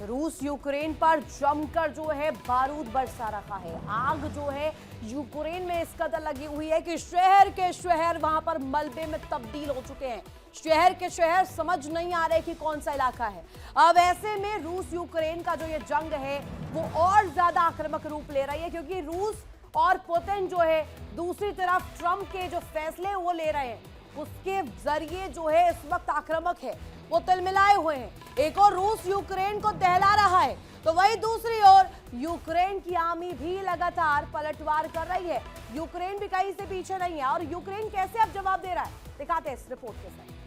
रूस यूक्रेन पर जमकर जो है बारूद बरसा रहा है। आग जो है यूक्रेन में इस कदर लगी हुई है कि शहर के शहर वहां पर मलबे में तब्दील हो चुके हैं। शहर के शहर समझ नहीं आ रहे कि कौन सा इलाका है। अब ऐसे में रूस यूक्रेन का जो ये जंग है वो और ज्यादा आक्रामक रूप ले रही है, क्योंकि रूस और पुतिन जो है दूसरी तरफ ट्रंप के जो फैसले वो ले रहे हैं उसके जरिए जो है इस वक्त आक्रामक है, वो तिलमिलाए हुए हैं। एक और रूस यूक्रेन को दहला रहा है तो वही दूसरी ओर यूक्रेन की आर्मी भी लगातार पलटवार कर रही है। यूक्रेन भी कहीं से पीछे नहीं है और यूक्रेन कैसे अब जवाब दे रहा है, दिखाते हैं इस रिपोर्ट के साथ।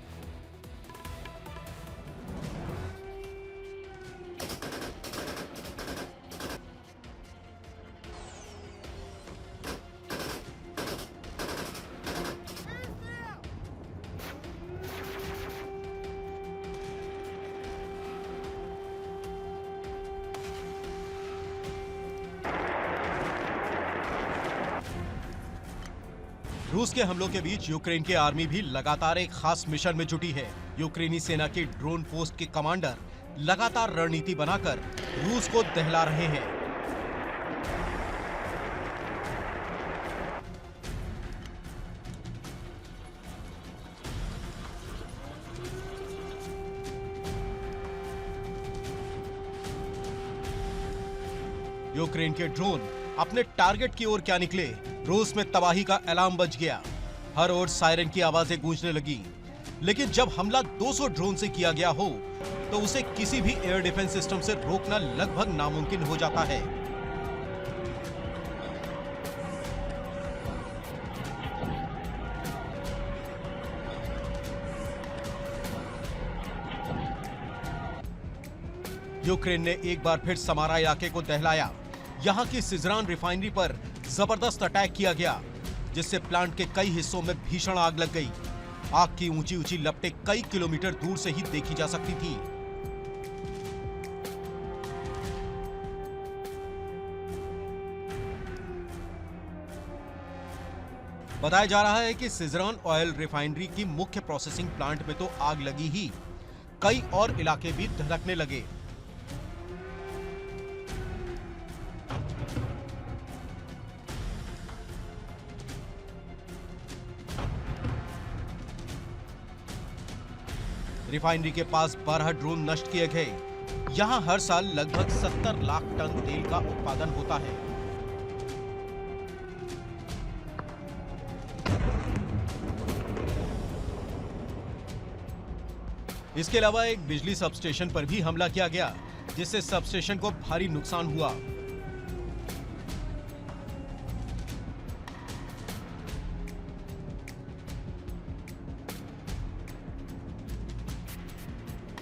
रूस के हमलों के बीच यूक्रेन की आर्मी भी लगातार एक खास मिशन में जुटी है। यूक्रेनी सेना के ड्रोन पोस्ट के कमांडर लगातार रणनीति बनाकर रूस को दहला रहे हैं। यूक्रेन के ड्रोन अपने टारगेट की ओर क्या निकले, रूस में तबाही का अलार्म बज गया। हर ओर सायरन की आवाजें गूंजने लगी। लेकिन जब हमला 200 ड्रोन से किया गया हो तो उसे किसी भी एयर डिफेंस सिस्टम से रोकना लगभग नामुमकिन हो जाता है। यूक्रेन ने एक बार फिर समारा इलाके को दहलाया। यहां की सिजरान रिफाइनरी पर जबरदस्त अटैक किया गया, जिससे प्लांट के कई हिस्सों में भीषण आग लग गई। आग की ऊंची ऊंची लपटें कई किलोमीटर दूर से ही देखी जा सकती थी। बताया जा रहा है कि सिजरान ऑयल रिफाइनरी की मुख्य प्रोसेसिंग प्लांट में तो आग लगी ही, कई और इलाके भी धधकने लगे। रिफाइनरी के पास 12 ड्रोन नष्ट किए गए। यहां हर साल लगभग 70 लाख टन तेल का उत्पादन होता है। इसके अलावा एक बिजली सबस्टेशन पर भी हमला किया गया, जिससे सबस्टेशन को भारी नुकसान हुआ।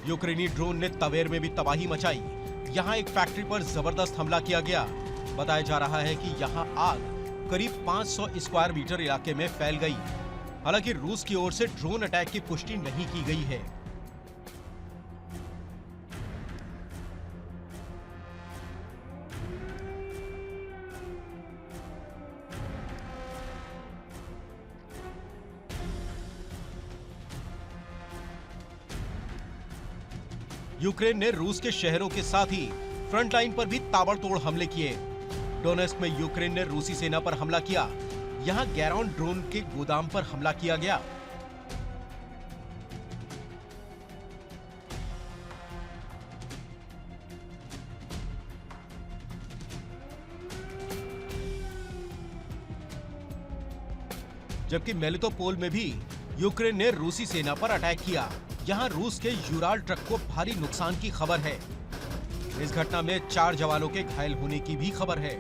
यूक्रेनी ड्रोन ने तवेर में भी तबाही मचाई। यहां एक फैक्ट्री पर जबरदस्त हमला किया गया। बताया जा रहा है कि यहां आग करीब 500 स्क्वायर मीटर इलाके में फैल गई। हालांकि रूस की ओर से ड्रोन अटैक की पुष्टि नहीं की गई है। यूक्रेन ने रूस के शहरों के साथ ही फ्रंट लाइन पर भी ताबड़तोड़ हमले किए। डोनेस्क में यूक्रेन ने रूसी सेना पर हमला किया। यहां गैरॉन ड्रोन के गोदाम पर हमला किया गया। जबकि मेलिटोपोल में भी यूक्रेन ने रूसी सेना पर अटैक किया। यहां रूस के यूराल ट्रक को भारी नुकसान की खबर है। इस घटना में 4 जवानों के घायल होने की भी खबर है।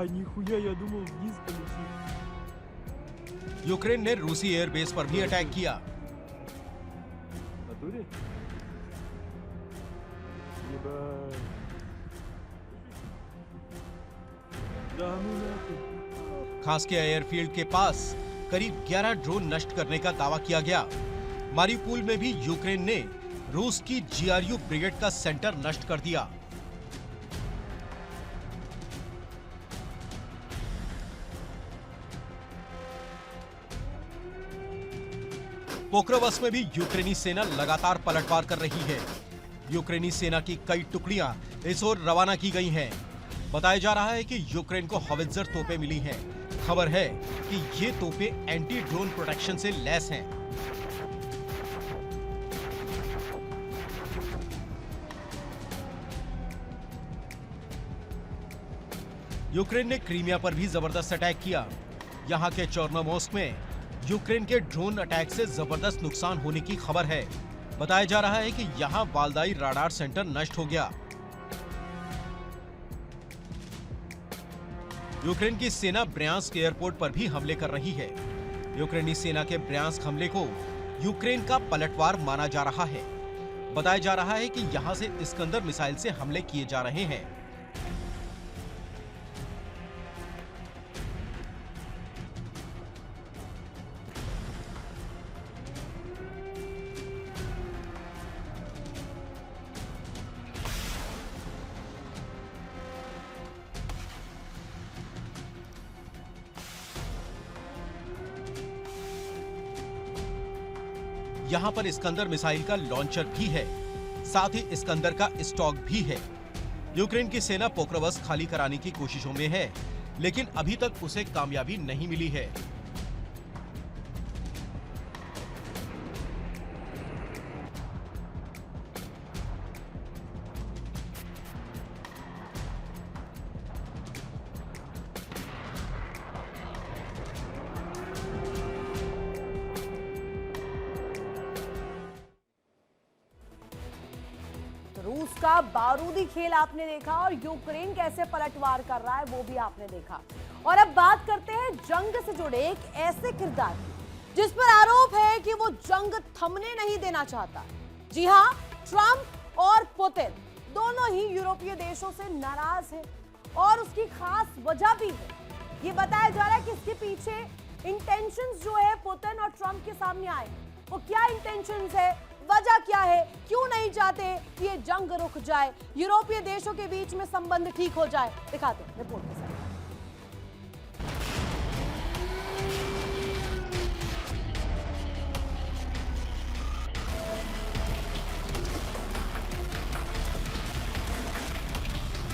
Нихуя, я думал, вниз полетит. यूक्रेन ने रूसी एयरबेस पर भी अटैक किया। Натуре? Ебать. Да ну нахуй. खास के एयरफील्ड के पास करीब 11 ड्रोन नष्ट करने का दावा किया गया। मारिउपोल में भी यूक्रेन ने रूस की GRU ब्रिगेड का सेंटर नष्ट कर दिया। पोक्रोवस्क में भी यूक्रेनी सेना लगातार पलटवार कर रही है। यूक्रेनी सेना की कई टुकड़ियां इस ओर रवाना की गई हैं। बताया जा रहा है कि यूक्रेन को हॉवित्जर तोपें मिली हैं। खबर है कि ये तोपें एंटी ड्रोन प्रोटेक्शन से लैस हैं। यूक्रेन ने क्रीमिया पर भी जबरदस्त अटैक किया। यहां के चोर्नोमोर्स्क में यूक्रेन के ड्रोन अटैक से जबरदस्त नुकसान होने की खबर है। बताया जा रहा है कि यहां वालदाई राडार सेंटर नष्ट हो गया। यूक्रेन की सेना ब्रयांस्क एयरपोर्ट पर भी हमले कर रही है। यूक्रेनी सेना के ब्रयांस्क हमले को यूक्रेन का पलटवार माना जा रहा है। बताया जा रहा है कि यहां से इस्कंदर मिसाइल से हमले किए जा रहे हैं। यहाँ पर इस्कंदर मिसाइल का लॉन्चर भी है, साथ ही इस्कंदर का स्टॉक भी है। यूक्रेन की सेना पोक्रोवस्क खाली कराने की कोशिशों में है, लेकिन अभी तक उसे कामयाबी नहीं मिली है। रूस का बारूदी खेल आपने देखा और यूक्रेन कैसे पलटवार कर रहा है वो भी आपने देखा। और अब बात करते हैं जंग से जुड़े एक ऐसे किरदार की जिस पर आरोप है कि वो जंग थमने नहीं देना चाहता। जी हां, ट्रंप और पुतिन दोनों ही यूरोपीय देशों से नाराज हैं और उसकी खास वजह भी है। ये बताया जा रहा है कि इसके पीछे इंटेंशंस जो है पुतिन और ट्रंप के सामने आए। वो क्या इंटेंशंस है, वजह क्या है, क्यों नहीं चाहते कि ये जंग रुक जाए, यूरोपीय देशों के बीच में संबंध ठीक हो जाए, दिखाते हैं रिपोर्ट के साथ।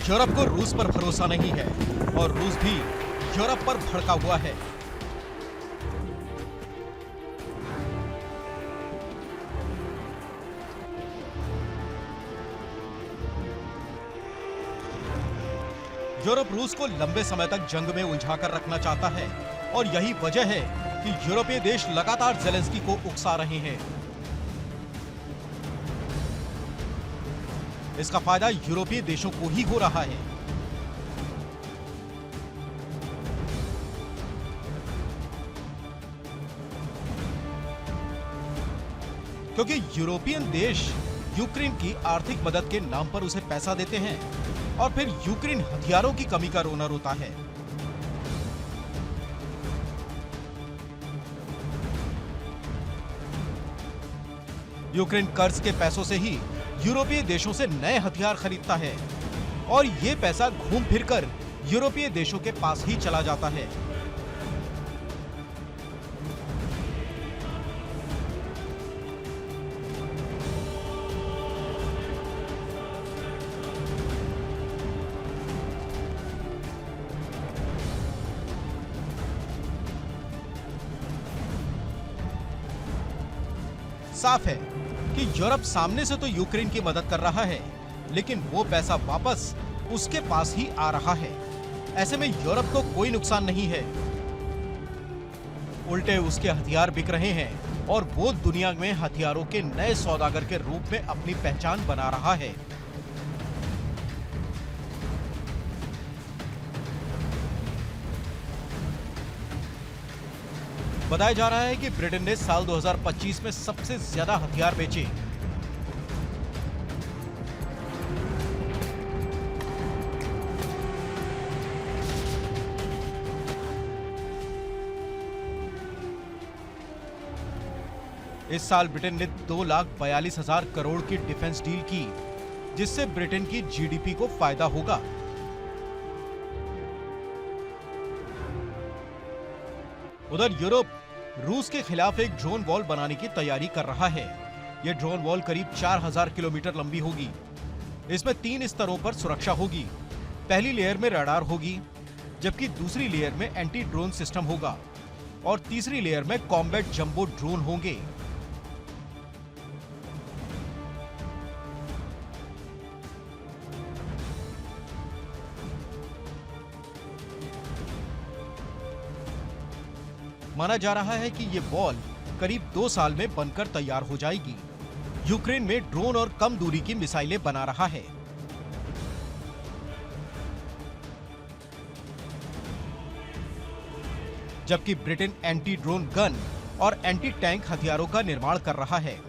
यूरोप को रूस पर भरोसा नहीं है और रूस भी यूरोप पर भड़का हुआ है। यूरोप रूस को लंबे समय तक जंग में उलझा कर रखना चाहता है और यही वजह है कि यूरोपीय देश लगातार ज़ेलेंस्की को उकसा रहे हैं। इसका फायदा यूरोपीय देशों को ही हो रहा है। क्योंकि यूरोपियन देश यूक्रेन की आर्थिक मदद के नाम पर उसे पैसा देते हैं और फिर यूक्रेन हथियारों की कमी का रोना रोता है। यूक्रेन कर्ज के पैसों से ही यूरोपीय देशों से नए हथियार खरीदता है और ये पैसा घूम फिरकर यूरोपीय देशों के पास ही चला जाता है। साफ है कि यूरोप सामने से तो यूक्रेन की मदद कर रहा है, लेकिन वो पैसा वापस उसके पास ही आ रहा है। ऐसे में यूरोप को कोई नुकसान नहीं है, उल्टे उसके हथियार बिक रहे हैं और वो दुनिया में हथियारों के नए सौदागर के रूप में अपनी पहचान बना रहा है। बताया जा रहा है कि ब्रिटेन ने साल 2025 में सबसे ज्यादा हथियार बेचे। इस साल ब्रिटेन ने 2,42,000 करोड़ की डिफेंस डील की, जिससे ब्रिटेन की जीडीपी को फायदा होगा। उधर यूरोप रूस के खिलाफ एक ड्रोन वॉल बनाने की तैयारी कर रहा है। यह ड्रोन वॉल करीब 4000 किलोमीटर लंबी होगी। इसमें 3 स्तरों पर सुरक्षा होगी। पहली लेयर में रडार होगी, जबकि दूसरी लेयर में एंटी ड्रोन सिस्टम होगा और तीसरी लेयर में कॉम्बैट जंबो ड्रोन होंगे। माना जा रहा है कि ये वॉल करीब 2 साल में बनकर तैयार हो जाएगी। यूक्रेन में ड्रोन और कम दूरी की मिसाइलें बना रहा है। जबकि ब्रिटेन एंटी ड्रोन गन और एंटी टैंक हथियारों का निर्माण कर रहा है।